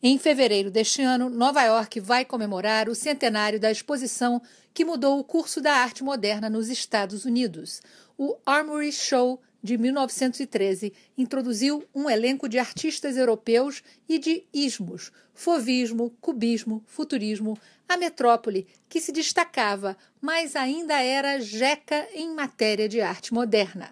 Em fevereiro deste ano, Nova York vai comemorar o centenário da exposição que mudou o curso da arte moderna nos Estados Unidos. O Armory Show de 1913 introduziu um elenco de artistas europeus e de ismos, fauvismo, cubismo, futurismo, a metrópole, que se destacava, mas ainda era jeca em matéria de arte moderna.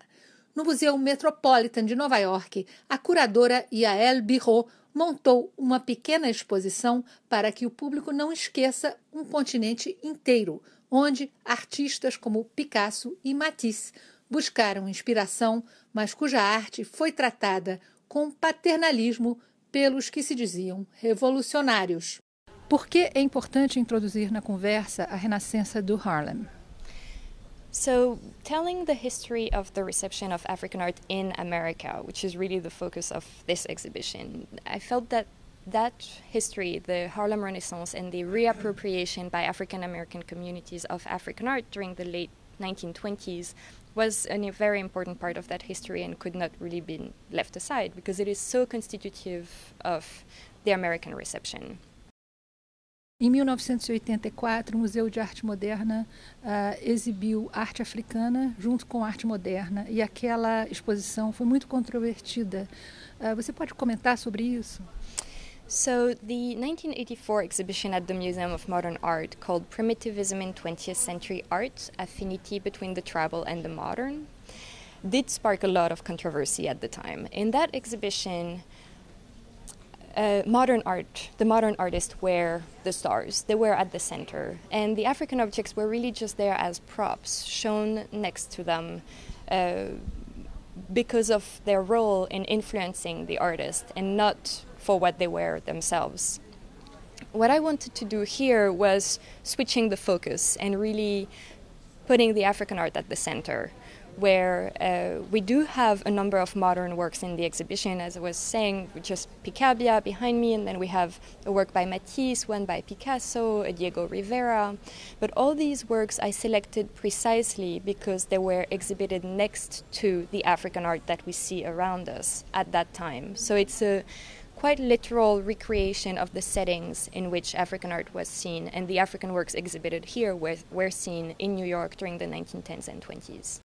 No Museu Metropolitan de Nova York, a curadora Yael Birot montou uma pequena exposição para que o público não esqueça um continente inteiro, onde artistas como Picasso e Matisse buscaram inspiração, mas cuja arte foi tratada com paternalismo pelos que se diziam revolucionários. Por que é importante introduzir na conversa a renascença do Harlem? So, telling the history of the reception of African art in America, which is really the focus of this exhibition, I felt that history, the Harlem Renaissance and the reappropriation by African American communities of African art during the late 1920s was a very important part of that history and could not really be left aside because it is so constitutive of the American reception. Em 1984, o Museu de Arte Moderna exibiu arte africana junto com arte moderna e aquela exposição foi muito controvertida. Você pode comentar sobre isso? So the 1984 exhibition at the Museum of Modern Art called Primitivism in 20th Century Art, Affinity Between the Tribal and the Modern, did spark a lot of controversy at the time. In that exhibition, the modern artists were the stars. They were at the center. And the African objects were really just there as props, shown next to them because of their role in influencing the artist and not for what they were themselves. What I wanted to do here was switching the focus and really putting the African art at the center, where we do have a number of modern works in the exhibition, as I was saying, just Picabia behind me, and then we have a work by Matisse, one by Picasso, a Diego Rivera. But all these works I selected precisely because they were exhibited next to the African art that we see around us at that time. So it's a quite literal recreation of the settings in which African art was seen, and the African works exhibited here were seen in New York during the 1910s and 20s.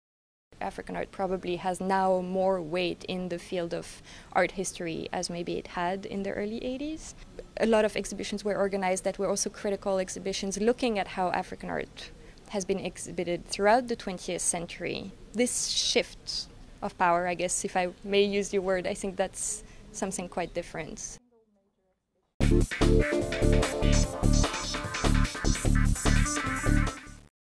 African art probably has now more weight in the field of art history as maybe it had in the early 80s. A lot of exhibitions were organized that were also critical exhibitions looking at how African art has been exhibited throughout the 20th century. This shift of power, I guess, if I may use your word, I think that's something quite different.